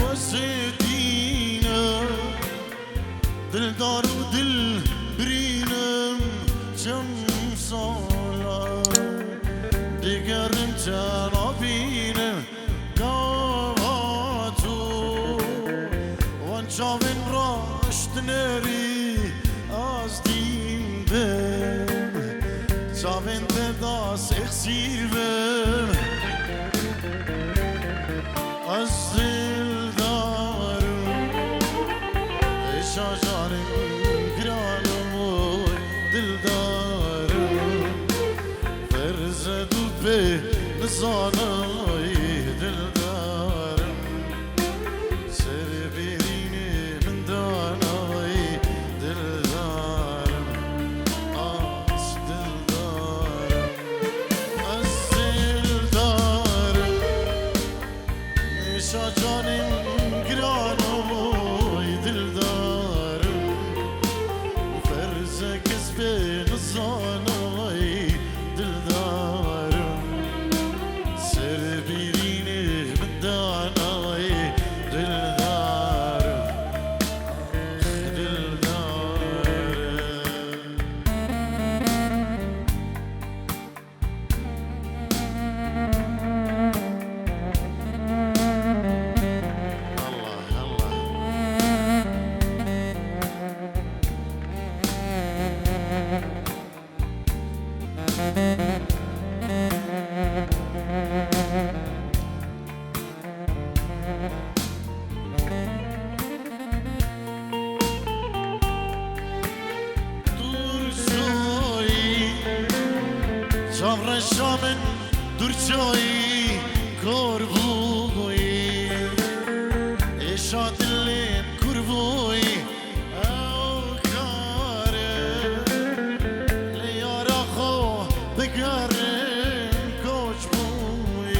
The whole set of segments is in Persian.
وسيدينا دلدار ودل برينم جم صالة ديگر جنابينا قواتو وانشافن راشت نري از دين بم شافن تداس اخسير بم از دل دارم شجارم گرانم و دل دارم فرزد و به نزانای دل دارم سر برینه من دانای دل دارم از دل دارم از دل دارم شجارم گرانم و دل دارم فرز کسب نزانای دل دارم سر بیرینه من دانای دل دارم دل دارم الله الله dursoy çavra şamın durçoy korbuy eşadilin kurbuy avkare liyara xo begarin koçbuy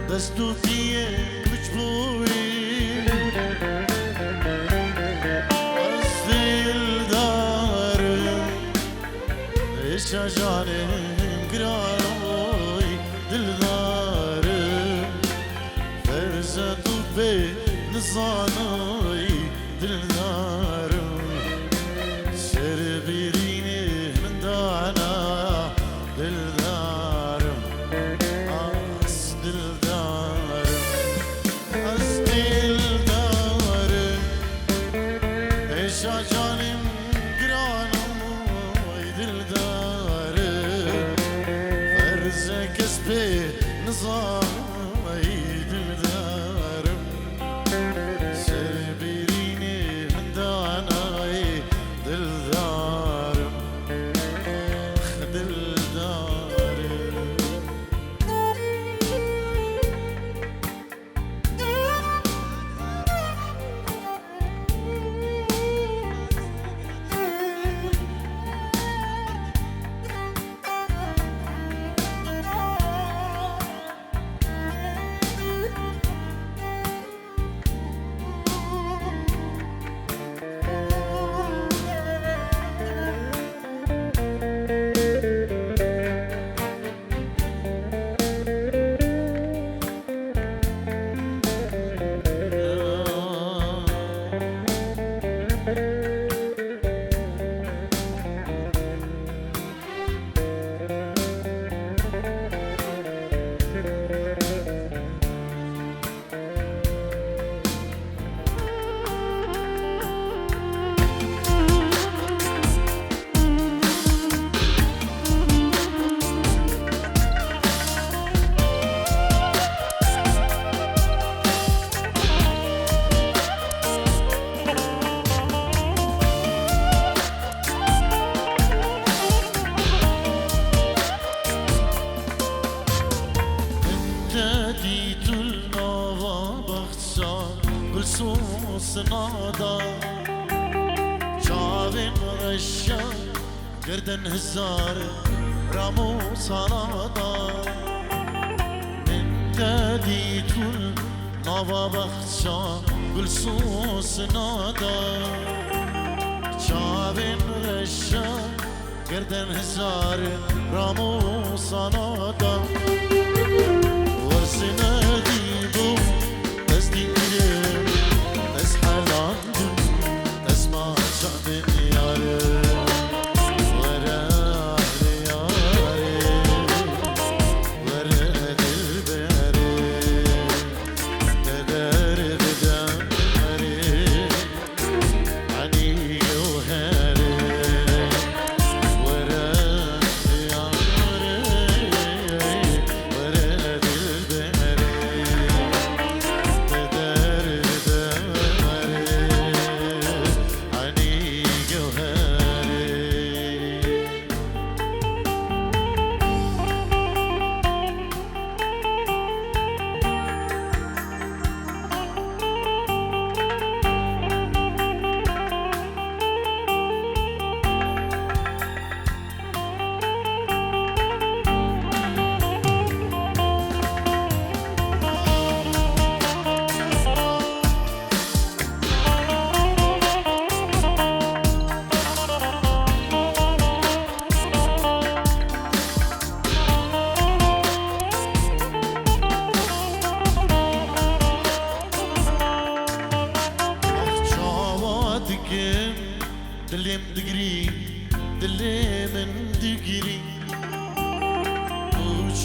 destu diye kuçbuy az dildarım şajanım granay dildarım ferzat be nizanay dildarım ser birine min dana dildarım az dildarım az dildarım şajanım granay dildarım فرز کسب نظام دل دارم سر بیرینه من دانای دل دارم دل دارم سنادا چاوین رشا گردن هزار رامو سنادا من دی طول نوا بخشا گل سنادا چاوین رشا گردن هزار رامو سنادا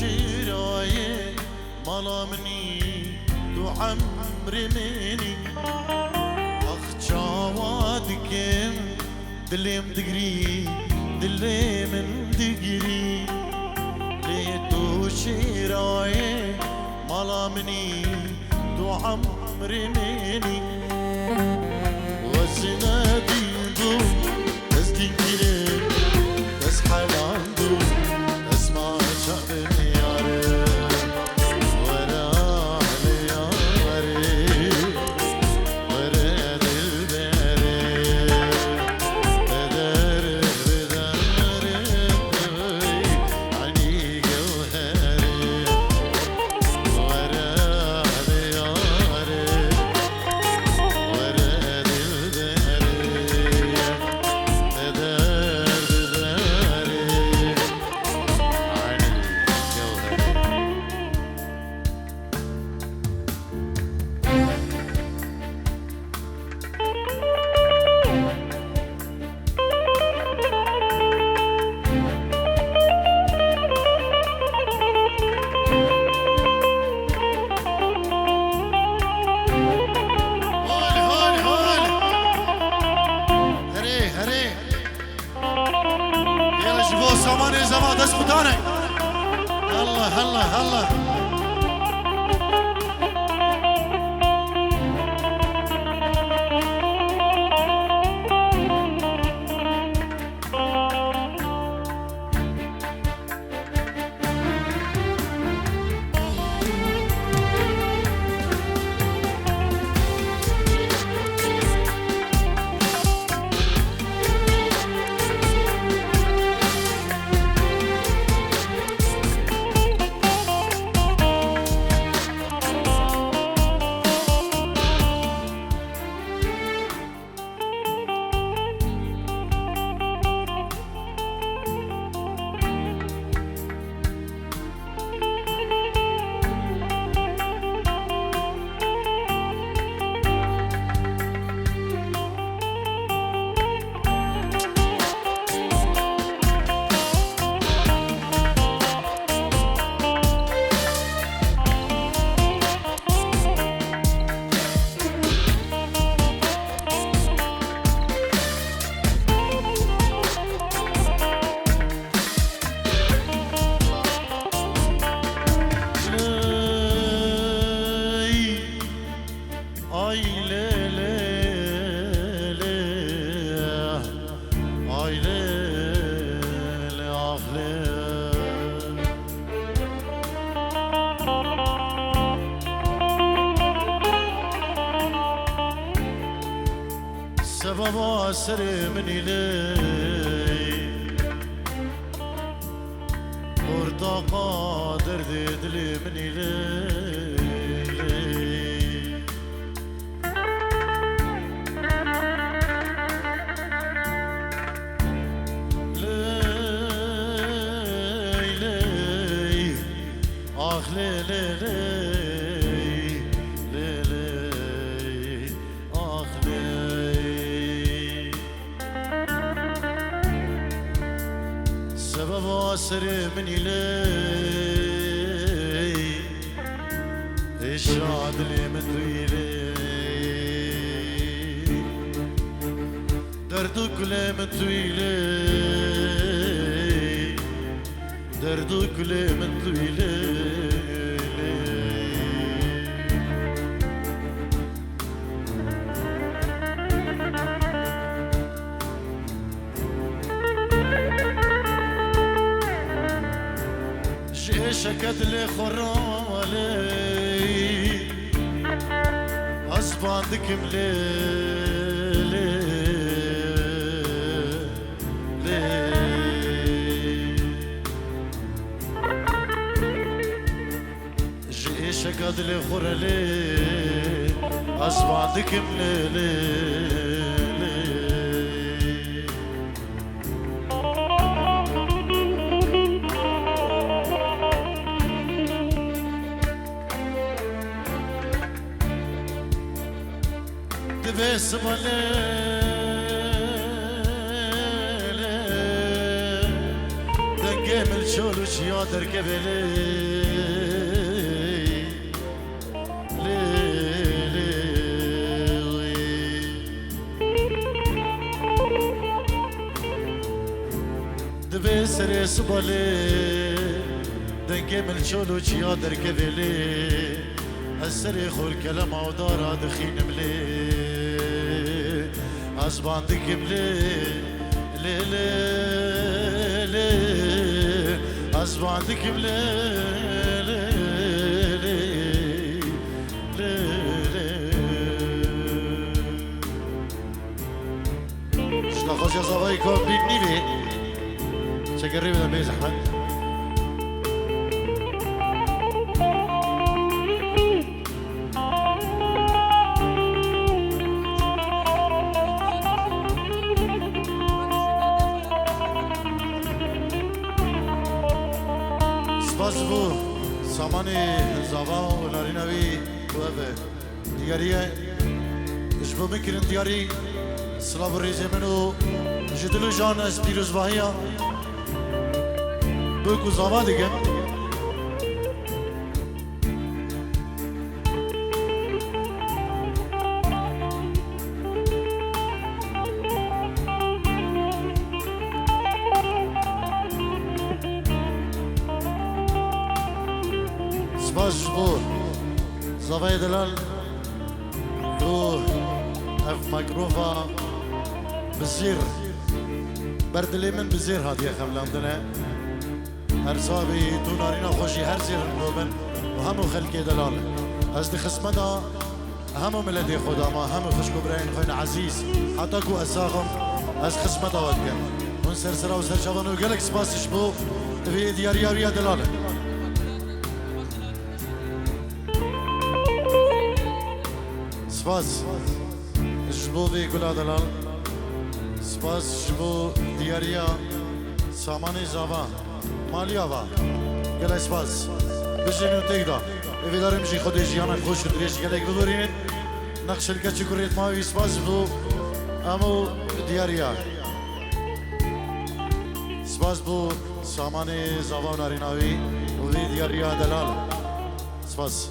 شراية مالا مني دو عمري مني أخ جوادكم دلي مدقري دلي من دقري ليتو شراية مالا مني دو عمري مني وزنادي دو تزدين كيلي بس حلال دو اسمع شعبني ياري ورا أهلي ياري ورا الباري بدر عني جوهري ورا أهلي ياري ورا الباري زمان زمان دست بطانه الله الله الله سبب أسر مني لي ورطاقة درد دلي مني لي آخ لي لي لي آخ لي سبب أسر مني لي إشعاد لي من طويلي دردك لي من طويلي دردك لي من طويلي شكت لي خرالي أصبحتك مليلي جي شكت لي خرالي أصبحتك مليلي بس بليلي دق دنگه مل چولو چیا درکه بلی دبی سر سباله دنگه مل چولو چیا درکه بلی السري خول كلام عودارا دخين ملي عزبان دك ملي لي لي لي عزبان دك ملي لي لي لي لي شلا خوش يا صباي كون بيبني بي شكري بدا بيز احمد بو سامانی زاوا و نارینوی و دیگریه اشبو میکنن دیاری سلام ریزه منو جدلو جان از پیروز باهیا بگو زاوا دیگه باش بو زاوية دلال رو اف مايكروفا بزير برد لي من بزير هادي يا خملاندنا هر صابي تو نارينا خوشي هر زير نوبن وهمو خلقي دلال از دي خصمدا همو ملدي خدا ما همو خشكو براين خوين عزيز حتى كو اساغم از خصمدا ودكن ون سرسرا و سرشابانو قلق سباسش بو في دياريا دلال سپاس جبو بی گلا دلال سپاس جبو دیاریا سامانی زاوا مالیا با گلا سپاس بجنو تیگدا ایدارم جی خودی جیانا خوش دریش گلک ببرین نقش الکچی کریت ماوی سپاس بو امو دیاریا سپاس بو سامانی زاوا ناریناوی و دیاریا دلال سپاس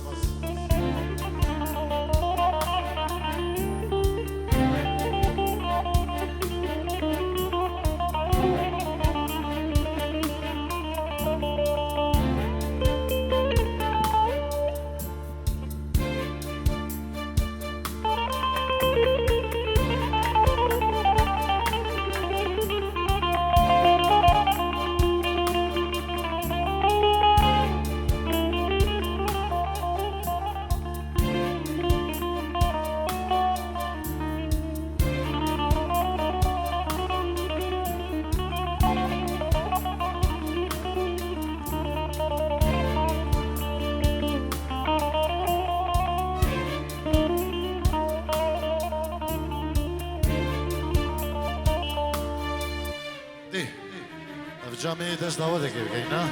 جامعه دست دعوت کرد نه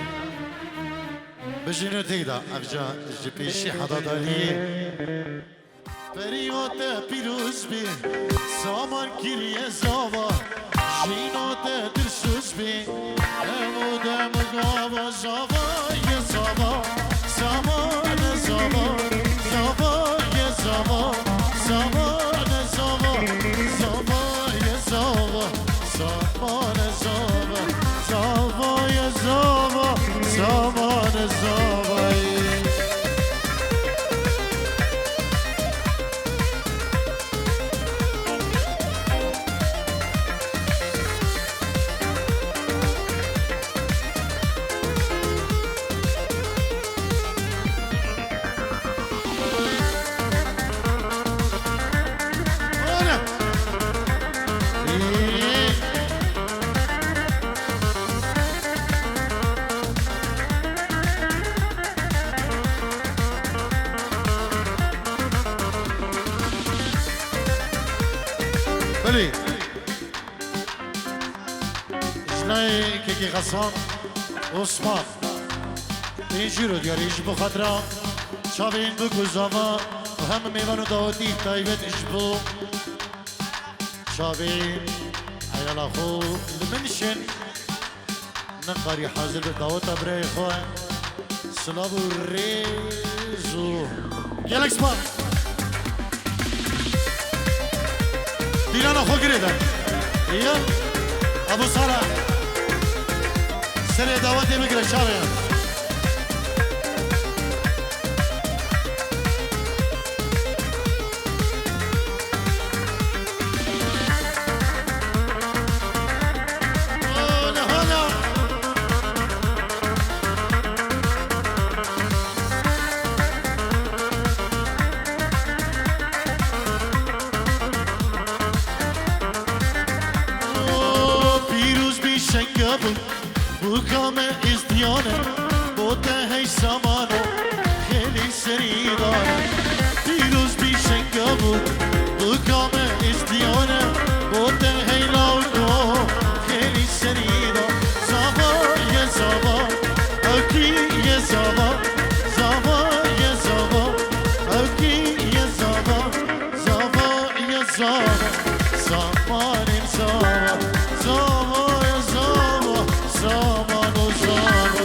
بجینو تیدا افجا جپیشی حدادالیه فریات پیروز بی سامان کریه زاوا جینات درسوز بی امود مگاوا زاوا یه زاوا سامان زاوا زاوا یه زاوا سامان زاوا زاوا یه زاوا سامان زاوا زاوا یه زاوا سامان زاوا بلي جناي كيكي غصان عثمان اینجورو دیاریش بخاطرا شاوین بگو زاما و هم میوانو داوتی تایبت اشبو شاوین ایالا خو لمنشن نقاری حاضر به دعوت برای خواه سلاب و ریزو گلکس با دیرانا خو گریدن یا ابو صالح سری دعوتی بگره شاویان بوكامه ازديانه بوته هی سامانو خیلی سری داره دیروز بیشنگه بود بوکامه ازدیانه بوته هی لاوکو خیلی سری داره زابا یه زابا اوکی یه زابا زابا یه زابا اوکی یه زابا زابا یه زابا زمان زابا زابا یه زابا زمان و زابایی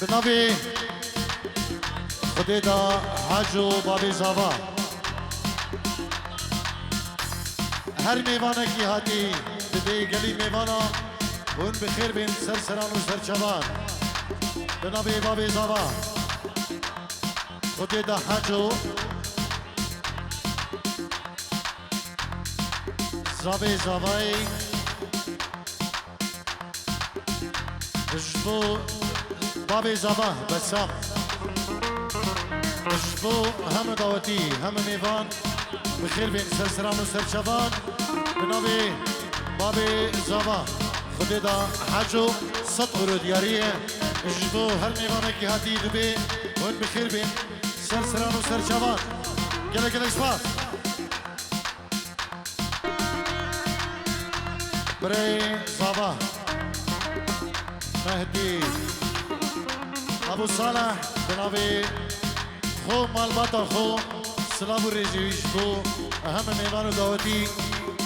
بنابی خودی دا حاجو بابی زاوا هر میوانه کی هاتی دبی گلی میوانا اون بخیر بین سرسران و سرچوان بنابی بابی زاوا خودی دا حاجو زابی زاوای جبو بابي زباه بسام اشبو هم دعوتي هم ميفان بخير بين سرسران وسرشبان بنابي بابي زباه خدي دا حجو صد ورود ياريه اشبو هر ميفانه كي هاتي دبي هون بخير بين سرسران وسرشبان كلا كلا اسباس بري زباه مهدي ابو صالح بنابي خو مالباتا خو سلام و ريجيش بو اهم ميوان و دعوتي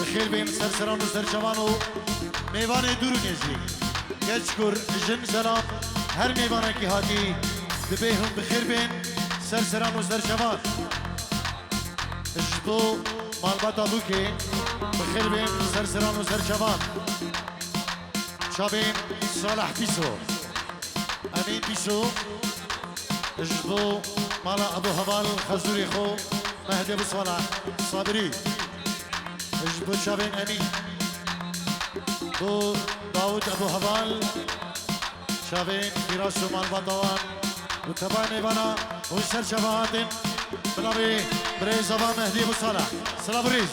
بخير بين سرسران و سرشوان و ميوان دورو نزي گچ كور جن سلام هر ميوان کی هاتی دبيهم بخير بين سرسران وزرجبان اجبو مالباتا بوكي بخير بين سرسران وزرجبان شابين صالح بيسو امين بيسو اجبو مالا ابو هبال خزوري خو مهدي ابو صالح صابري اجبو شابين امين بو داود ابو هبال شابين فراس مالباتوان وتباني بنا وشر شبهاتن بلابي بريز ابا مهدي ابو صالح سلام بريز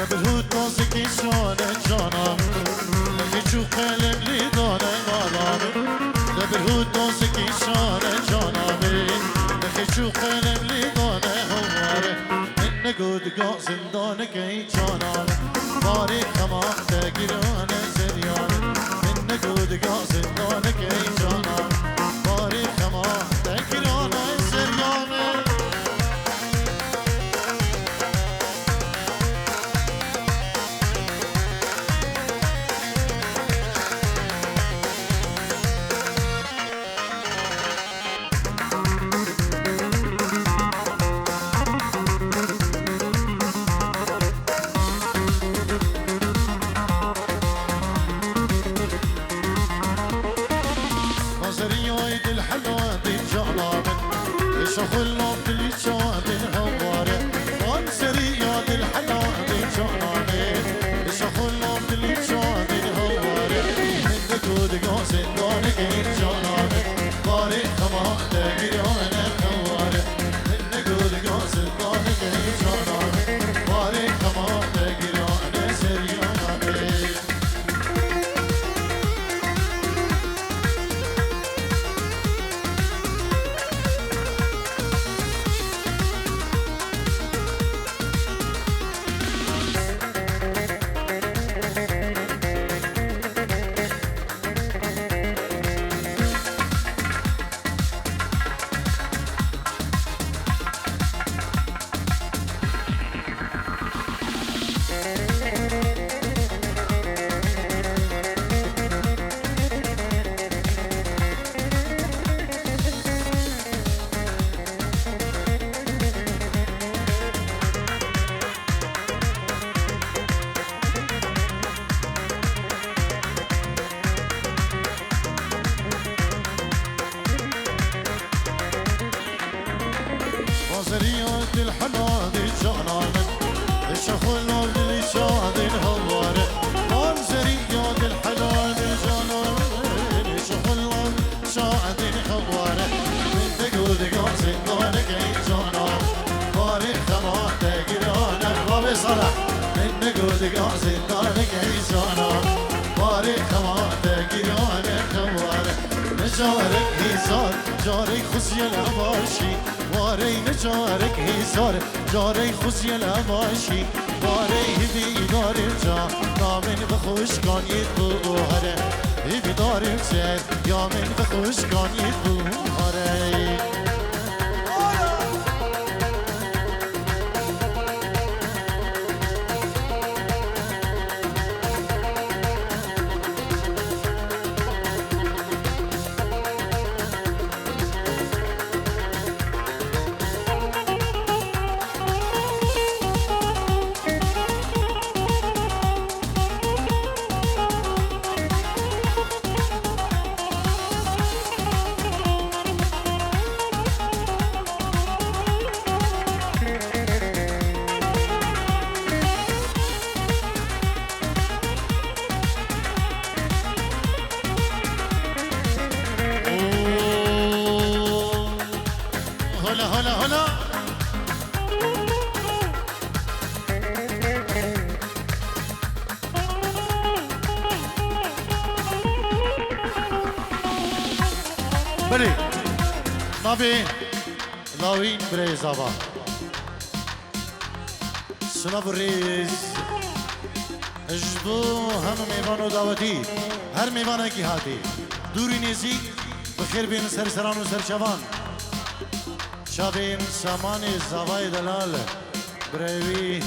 بالهود نازكي شانه جانا نخيشو قلم لي دانه مادانه بالهود نازكي شانه جانا نخيشو قلم لي دانه هواره إن قد قا زندانك اي جانا باري خماخ تقيرانه زريانه إن قد قا زندانك اي جانا باري خماخ تقيرانه زريانه شخلنا بالجواب الهوارة وانسريات الحلوة بالجوانب شخلنا بالجواب الهوارة من دود قوس دونك الجوانب باري خما تقريانا الهوارة من دود قوس دونك الجوانب باري خما تقريانا سريانا نظريات الحنان الجنانك الشخلنا بالشاد الهوارة نظريات الحنان الجنانك الشخلنا بالشاد الهوارة من تقود قاس دونك الجنان باري خما تقرانا بابي صلاح من تقود قاس دونك الجنان باري خما تقرانا الهوارة نجارك هزار جاري خزي الأماشي واري نجارك هزار جاري خزي الأماشي واري هبي دار الجا نامن بخوش كان يتبوهره هبي دار الجا يامن بخوش كان يتبوهره بله نبی لاوین بریز آبا سلام ریز اجبو هم میوان و دعوتی هر میوانه کی هاتی دوری نزیک بخیر بین سرسران و سرچوان شابین سامان زوای دلال بریوی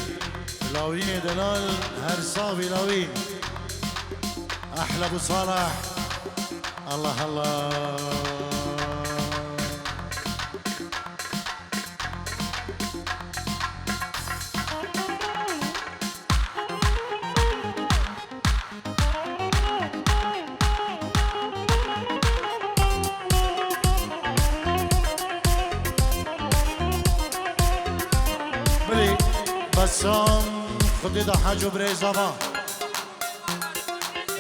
لاوین دلال هر صافي لاوين احلى ابو صالح الله الله بلي بسام خدي ده حاج بريزاما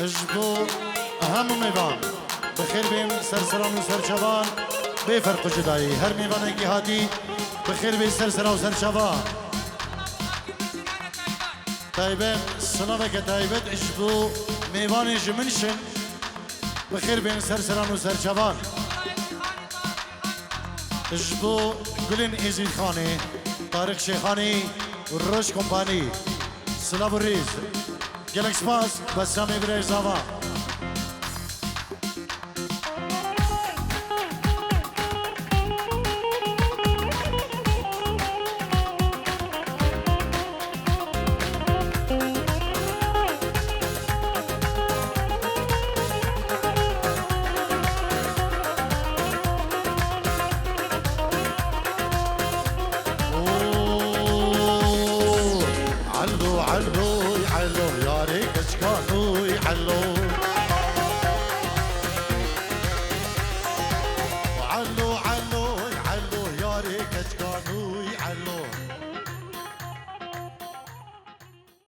اجبو اهم میوان بخیر بین سرسران و سرچوان بفرق جدایی هر میوانه کی هاتی بخیر بین سرسران و سرچوان تایبت سنابه که تایبت اجبو میوان جمنشن بخیر بین سرسران و سرچوان اجبو گلین ایزی خانی طارق شیخانی و روش کمپانی سلام و ریز گلک سپاس بسامی برای زاوا